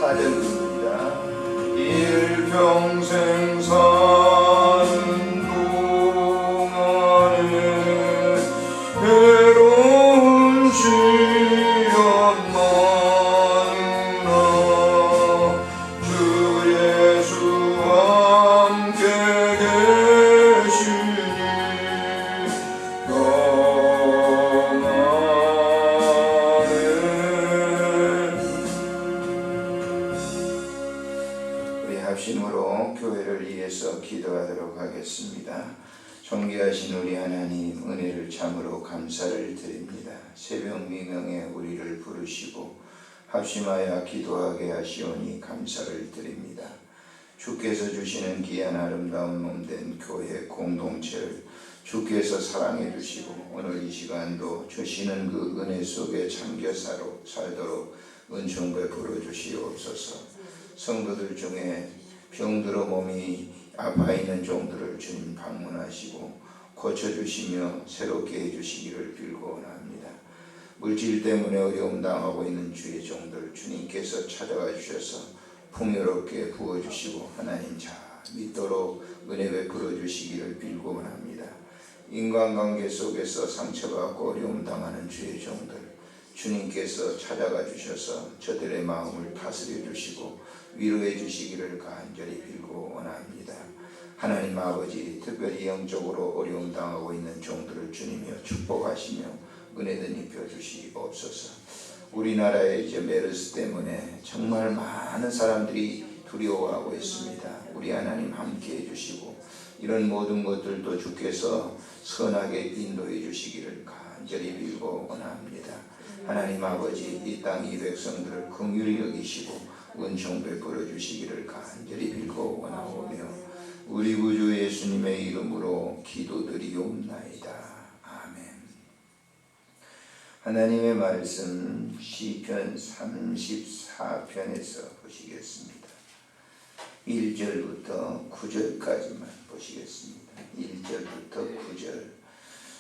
4절입니다. 일평생 사는 동안에 외로운 시련 많으나 주 예수와 함께 계시니 합심으로 교회를 위해서 기도하도록 하겠습니다. 존귀하신 우리 하나님, 은혜를 참으로 감사를 드립니다. 새벽 미명에 우리를 부르시고 합심하여 기도하게 하시오니 감사를 드립니다. 주께서 주시는 귀한 아름다운 몸된 교회 공동체를 주께서 사랑해 주시고 오늘 이 시간도 주시는 그 은혜 속에 잠겨 살도록 은총 베풀어 주시옵소서. 성도들 중에 병들어 몸이 아파 있는 종들을 주님 방문하시고 고쳐주시며 새롭게 해주시기를 빌고 원합니다. 물질 때문에 어려움 당하고 있는 주의 종들 주님께서 찾아와 주셔서 풍요롭게 부어주시고 하나님 잘 믿도록 은혜 베풀어 주시기를 빌고 원합니다. 인간관계 속에서 상처받고 어려움 당하는 주의 종들 주님께서 찾아가 주셔서 저들의 마음을 다스려 주시고 위로해 주시기를 간절히 빌고 원합니다. 하나님 아버지, 특별히 영적으로 어려움 당하고 있는 종들을 주님이여 축복하시며 은혜를 입혀 주시옵소서. 우리나라의 이제 메르스 때문에 정말 많은 사람들이 두려워하고 있습니다. 우리 하나님 함께해 주시고 이런 모든 것들도 주께서 선하게 인도해 주시기를 간절히 빌고 원합니다. 하나님 아버지, 이 땅 이 백성들을 긍휼히 여기시고 은총 베풀어 주시기를 간절히 빌고 원하오며 우리 구주 예수님의 이름으로 기도드리옵나이다. 아멘. 하나님의 말씀 시편 34편에서 보시겠습니다. 1절부터 9절까지만 보시겠습니다. 1절부터 9절.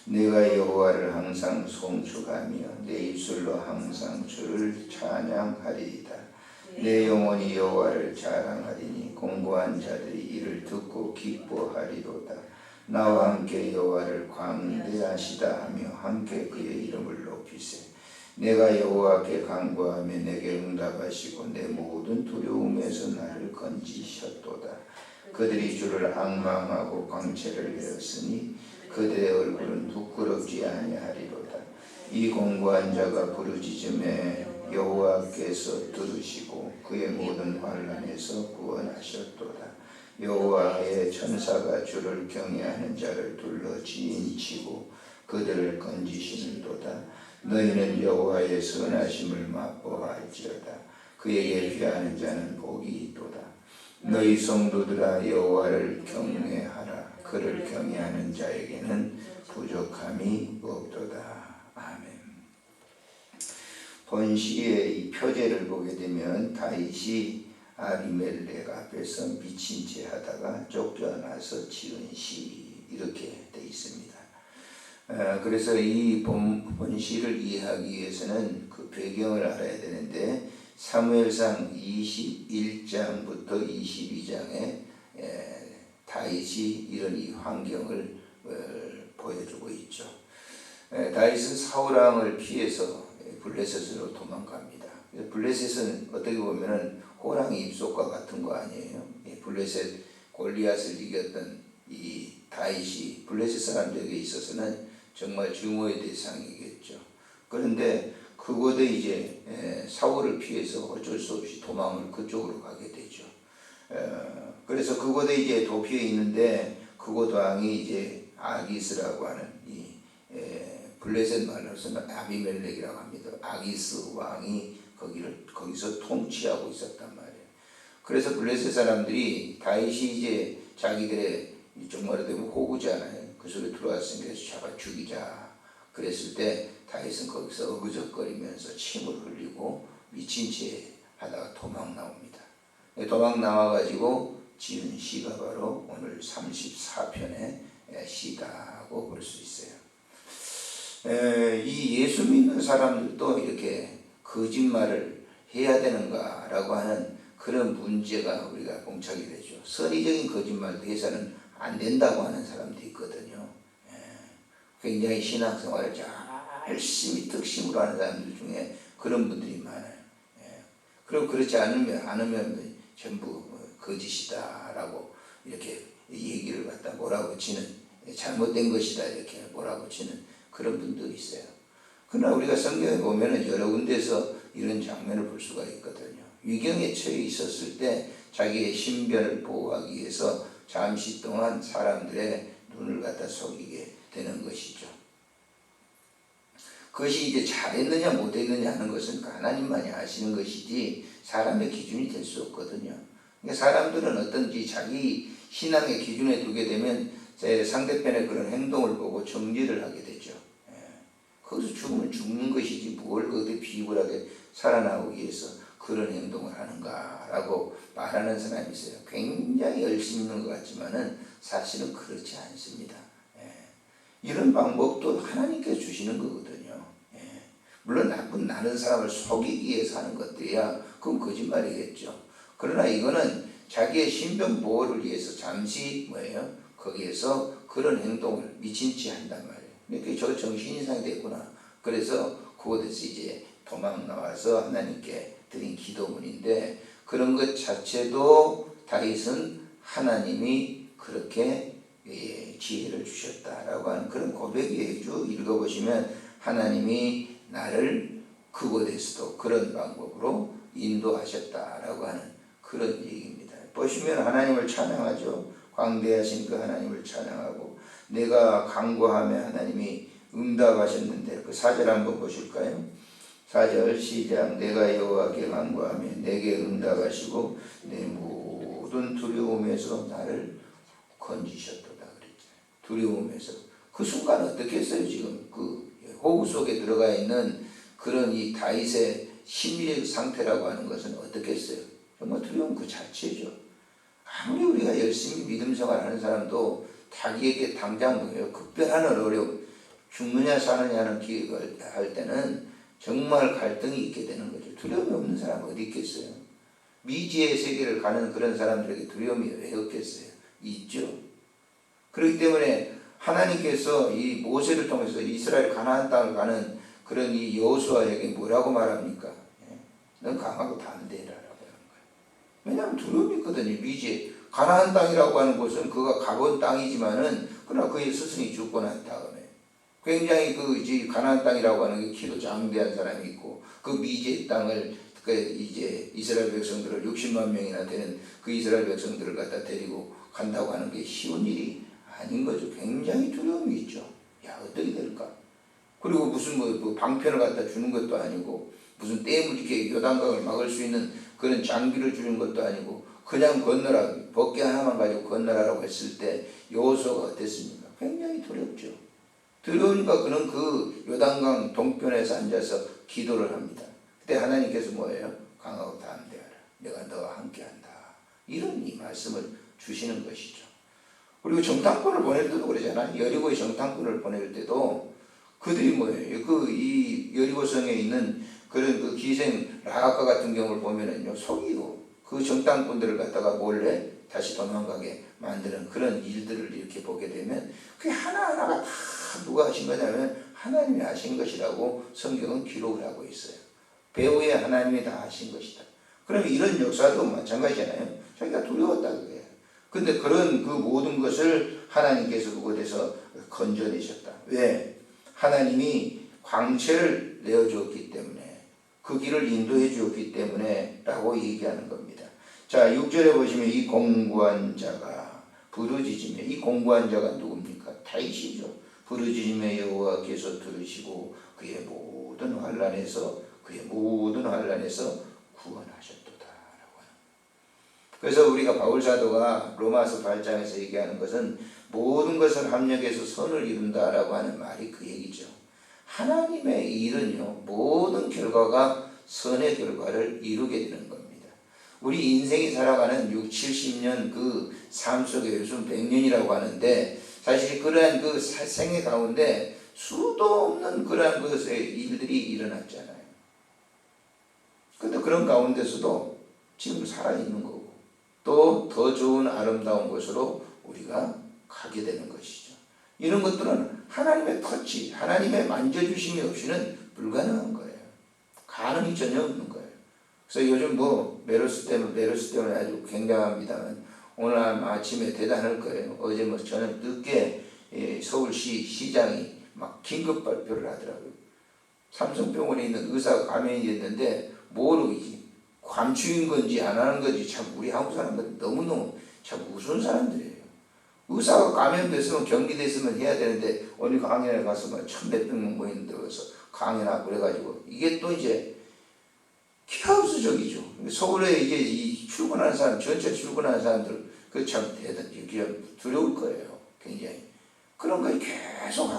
내가 여호와를 항상 송축하며 내 입술로 항상 주를 찬양하리이다. 내 영혼이 여호와를 자랑하리니 공고한 자들이 이를 듣고 기뻐하리로다. 나와 함께 여호와를 광대하시다 하며 함께 그의 이름을 높이세. 내가 여호와께 간구하며 내게 응답하시고 내 모든 두려움에서 나를 건지셨도다. 그들이 주를 앙망하고 광채를 내었으니 그들의 얼굴은 부끄럽지 아니하리로다. 이 공고한 자가 부르짖음에 여호와께서 들으시고 그의 모든 환난에서 구원하셨도다. 여호와의 천사가 주를 경외하는 자를 둘러 지인치고 그들을 건지시는도다. 너희는 여호와의 선하심을 맛보아할지어다. 그에게 피하는 자는 복이 있도다. 너희 성도들아 여호와를 경외하라. 그를 경외하는 자에게는 부족함이 없도다. 아멘. 본시의 이 표제를 보게 되면 다윗이 아비멜렉 앞에서 미친 채 하다가 쫓겨나서 지은 시 이렇게 되어 있습니다. 그래서 이 본시를 이해하기 위해서는 그 배경을 알아야 되는데 사무엘상 21장부터 22장에 다윗이 이런 이 환경을 보여주고 있죠. 다윗은 사울왕을 피해서 블레셋으로 도망갑니다. 블레셋은 어떻게 보면 호랑이 입속과 같은 거 아니에요. 블레셋 골리앗을 이겼던 이 다윗이 블레셋 사람들에게 있어서는 정말 증오의 대상이겠죠. 그런데 그곳에 이제 사울을 피해서 어쩔 수 없이 도망을 그쪽으로 가게 되죠. 그래서 그곳에 이제 도피해 있는데 그곳 왕이 이제 아기스라고 하는 이 블레셋 말로서는 아비멜렉이라고 합니다. 아기스 왕이 거기서 통치하고 있었단 말이에요. 그래서 블레셋 사람들이 다윗이 이제 자기들의 정말로 되면 호구잖아요. 그 속에 들어왔으니까 잡아 죽이자. 그랬을 때 다윗은 거기서 어그적거리면서 침을 흘리고 미친 채 하다가 도망 나옵니다. 도망 나와가지고 지은 시가 바로 오늘 34편의 시다고 볼 수 있어요. 이 예수 믿는 사람들도 이렇게 거짓말을 해야 되는가라고 하는 그런 문제가 우리가 봉착이 되죠. 선의적인 거짓말도 해서는 안 된다고 하는 사람도 있거든요. 굉장히 신앙생활을 열심히 특심으로 하는 사람들 중에 그런 분들이 많아요. 그리고 그렇지 않으면 전부 거짓이다라고 이렇게 얘기를 갖다 몰아붙이는, 잘못된 것이다 이렇게 몰아붙이는 그런 분들이 있어요. 그러나 우리가 성경에 보면은 여러 군데서 이런 장면을 볼 수가 있거든요. 위경에 처해 있었을 때 자기의 신변을 보호하기 위해서 잠시 동안 사람들의 눈을 갖다 속이게 되는 것이죠. 그것이 이제 잘했느냐 못했느냐 하는 것은 하나님만이 아시는 것이지 사람의 기준이 될 수 없거든요. 그러니까 사람들은 어떤지 자기 신앙의 기준에 두게 되면 상대편의 그런 행동을 보고 정죄를 하게 되죠. 거기서 죽으면 죽는 것이지 뭘 어디 비굴하게 살아나오기 위해서 그런 행동을 하는가라고 말하는 사람이 있어요. 굉장히 열심히 있는 것 같지만은 사실은 그렇지 않습니다. 이런 방법도 하나님께서 주시는 거거든요. 물론 나는 사람을 속이기 위해서 하는 것들이야 그건 거짓말이겠죠. 그러나 이거는 자기의 신변 보호를 위해서 잠시 거기에서 그런 행동을 미친 치 한단 말이에요. 그러니까 저 정신 이상이 됐구나. 그래서 그곳에서 이제 도망 나와서 하나님께 드린 기도문인데, 그런 것 자체도 다윗은 하나님이 그렇게 지혜를 주셨다라고 하는 그런 고백이에요. 쭉 읽어보시면 하나님이 나를 그곳에서도 그런 방법으로 인도하셨다라고 하는 그런 얘기입니다. 보시면 하나님을 찬양하죠. 광대하신 그 하나님을 찬양하고, 내가 간구하며 하나님이 응답하셨는데, 그 4절 한번 보실까요? 4절 시작. 내가 여호와께 간구하며 내게 응답하시고 내 모든 두려움에서 나를 건지셨도다 그랬잖아요. 두려움에서. 그 순간 어떻게 했어요? 지금 그 호우 속에 들어가 있는 그런 이 다윗의 심리적 상태라고 하는 것은 어떻게 했어요? 정말 두려움 그 자체죠. 아무리 우리가 열심히 믿음 생활하는 사람도 자기에게 당장 급변하는 어려움, 죽느냐 사느냐는 기획을 할 때는 정말 갈등이 있게 되는 거죠. 두려움이 없는 사람 어디 있겠어요? 미지의 세계를 가는 그런 사람들에게 두려움이 왜 없겠어요? 있죠. 그렇기 때문에 하나님께서 이 모세를 통해서 이스라엘 가나안 땅을 가는 그런 이 여호수아에게 뭐라고 말합니까? 넌 강하고 담대해라라고 하는 거예요. 왜냐하면 두려움이 있거든요. 미지 가나안 땅이라고 하는 곳은 그가 가본 땅이지만은 그러나 그의 스승이 죽고 난 다음에 굉장히 그 가나안 땅이라고 하는 게 키도 장대한 사람이 있고, 그 미지의 땅을 이제 이스라엘 백성들을 60만 명이나 되는 그 이스라엘 백성들을 갖다 데리고 간다고 하는 게 쉬운 일이 아닌 거죠. 굉장히 두려움이 있죠. 야, 어떻게 될까? 그리고 무슨 뭐 방편을 갖다 주는 것도 아니고, 무슨 댐을 이렇게 요단강을 막을 수 있는 그런 장비를 주는 것도 아니고, 그냥 건너라, 벗개 하나만 가지고 건너라라고 했을 때 여호수아가 어땠습니까? 굉장히 두렵죠. 두려우니까 그는 그 요단강 동편에서 앉아서 기도를 합니다. 그때 하나님께서 뭐예요? 강하고 담대하라. 내가 너와 함께한다. 이런 이 말씀을 주시는 것이죠. 그리고 정탐꾼을 보낼 때도 그러잖아요. 여리고의 정탐꾼을 보낼 때도 그들이 뭐예요? 이 여리고성에 있는 그런 그 기생 라합과 같은 경우를 보면은요, 속이고 그 정탐꾼들을 갖다가 몰래 다시 도망가게 만드는 그런 일들을 이렇게 보게 되면 그게 하나하나가 다 누가 하신 거냐면 하나님이 하신 것이라고 성경은 기록을 하고 있어요. 배후에 하나님이 다 하신 것이다. 그러면 이런 역사도 마찬가지잖아요. 자기가 두려웠다 그거예요. 근데 그런 그 모든 것을 하나님께서 그곳에서 건져내셨다. 왜? 하나님이 광채를 내어주었기 때문에, 그 길을 인도해 주었기 때문에 라고 얘기하는 겁니다. 자, 6절에 보시면 이 공고한 자가 부르짖으며, 이 공고한 자가 누굽니까? 다윗이죠. 부르짖으며 여호와께서 들으시고 그의 모든 환난에서 구원하셨도다 라고 하는. 그래서 우리가 바울 사도가 로마서 8장에서 얘기하는 것은 모든 것을 합력해서 선을 이룬다 라고 하는 말이 그 얘기죠. 하나님의 일은요, 모든 결과가 선의 결과를 이루게 되는 겁니다. 우리 인생이 살아가는 6, 70년 그 삶 속에 요즘 100년이라고 하는데, 사실 그러한 그 생애 가운데 수도 없는 그러한 것의 일들이 일어났잖아요. 근데 그런 가운데서도 지금 살아있는 거고 또 더 좋은 아름다운 곳으로 우리가 가게 되는 것이죠. 이런 것들은 하나님의 터치, 하나님의 만져주심이 없이는 불가능한 거예요. 가능이 전혀 없는 거예요. 그래서 요즘 메르스 때문에 아주 굉장합니다만 오늘 아침에 대단할 거예요. 어제 저녁 늦게 서울시 시장이 막 긴급 발표를 하더라고요. 삼성병원에 있는 의사가 감염이 됐는데 모르겠지. 감추인 건지 안 하는 건지 참 우리 한국 사람들은 너무너무 참 우스운 사람들이에요. 의사가 감염됐으면 격리됐으면 해야 되는데 오늘 강연에 가서 1,100명 모이는데 그래서 강연하고 그래가지고 이게 또 이제 케하우스적이죠. 서울에 이제 이 출근하는 사람, 전체 출근하는 사람들 그 참 대단히 두려울 거예요. 굉장히. 그런 것이 계속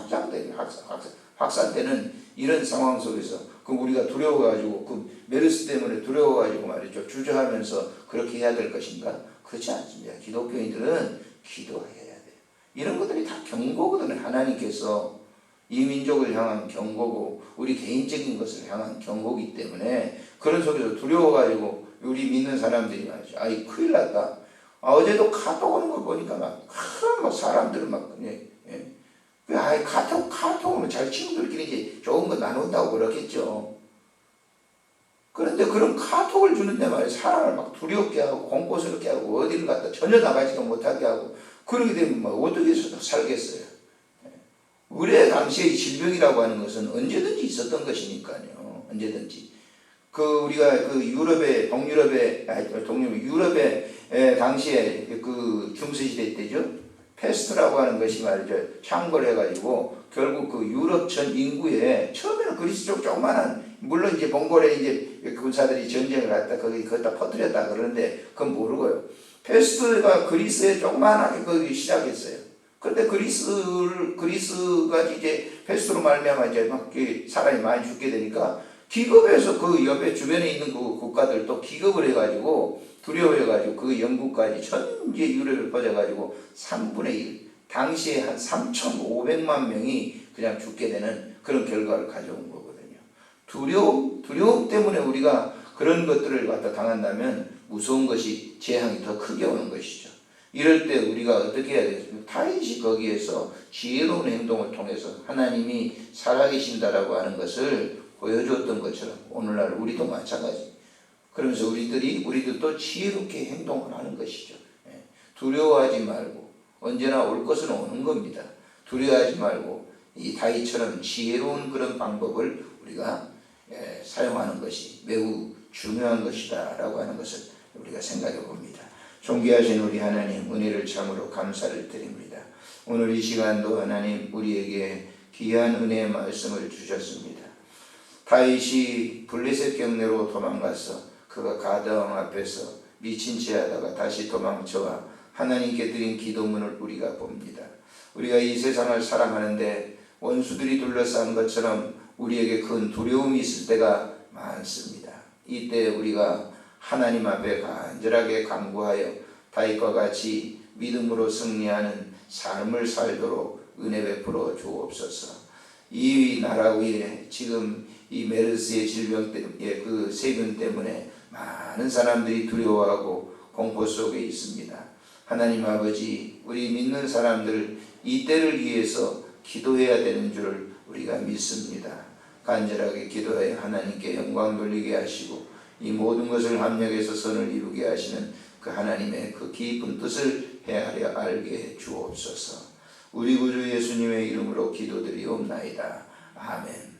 확산되는 이런 상황 속에서 그 우리가 두려워가지고 그 메르스 때문에 두려워가지고 말이죠. 주저하면서 그렇게 해야 될 것인가? 그렇지 않습니다. 기독교인들은 기도해야 돼요. 이런 것들이 다 경고거든요. 하나님께서 이 민족을 향한 경고고 우리 개인적인 것을 향한 경고이기 때문에 그런 속에서 두려워가지고 우리 믿는 사람들이 말이죠. 아이 큰일 났다. 어제도 카톡 오는 거 보니까 막 사람들은 카톡으로 잘 친구들끼리 이제 좋은 거 나눈다고 그러겠죠. 그런데 그런 카톡을 주는데 말이야 사람을 막 두렵게 하고 공포스럽게 하고 어디를 갔다 전혀 나가지도 못하게 하고 그러게 되면 어떻게 살겠어요. 의뢰 당시의 질병이라고 하는 것은 언제든지 있었던 것이니까요. 언제든지. 우리가 유럽의 당시에 그 중세시대 때죠. 패스트라고 하는 것이 말이죠. 창궐 해가지고 결국 그 유럽 전 인구에 처음에는 그리스 쪽 조그만한 물론 이제 몽골에 이제 군사들이 전쟁을 갔다 거기다 퍼뜨렸다 그러는데 그건 모르고요. 패스트가 그리스에 조그만하게 거기 시작했어요. 그런데 그리스가 이제 패스트로 말미암아 이제 막 사람이 많이 죽게 되니까 기급해서 그 옆에 주변에 있는 그 국가들도 기급을 해가지고 두려워해가지고 그 영국까지 전체 유럽에 퍼져가지고 3분의 1 당시에 한 3,500만 명이 그냥 죽게 되는 그런 결과를 가져온 거거든요. 두려움 때문에 우리가 그런 것들을 갖다 당한다면 무서운 것이 재앙이 더 크게 오는 것이죠. 이럴 때 우리가 어떻게 해야 되겠습니까? 다윗이 거기에서 지혜로운 행동을 통해서 하나님이 살아계신다라고 하는 것을 보여주었던 것처럼 오늘날 우리도 마찬가지. 그러면서 우리들도 지혜롭게 행동을 하는 것이죠. 두려워하지 말고 언제나 올 것은 오는 겁니다. 두려워하지 말고 이 다윗처럼 지혜로운 그런 방법을 우리가 사용하는 것이 매우 중요한 것이다 라고 하는 것을 우리가 생각해 봅니다. 존귀하신 우리 하나님 은혜를 참으로 감사를 드립니다. 오늘 이 시간도 하나님 우리에게 귀한 은혜의 말씀을 주셨습니다. 다윗이 블레셋 경내로 도망가서 그가 가드왕 앞에서 미친 채 하다가 다시 도망쳐와 하나님께 드린 기도문을 우리가 봅니다. 우리가 이 세상을 살아가는데 원수들이 둘러싼 것처럼 우리에게 큰 두려움이 있을 때가 많습니다. 이때 우리가 하나님 앞에 간절하게 간구하여 다윗과 같이 믿음으로 승리하는 삶을 살도록 은혜 베풀어 주옵소서. 이 나라 위에 지금 이 메르스의 질병 때문에 그 세균 때문에 많은 사람들이 두려워하고 공포 속에 있습니다. 하나님 아버지, 우리 믿는 사람들 이 때를 위해서 기도해야 되는 줄 우리가 믿습니다. 간절하게 기도해 하나님께 영광 돌리게 하시고 이 모든 것을 합력해서 선을 이루게 하시는 그 하나님의 그 깊은 뜻을 헤아려 알게 주옵소서. 우리 구주 예수님의 이름으로 기도드리옵나이다. 아멘.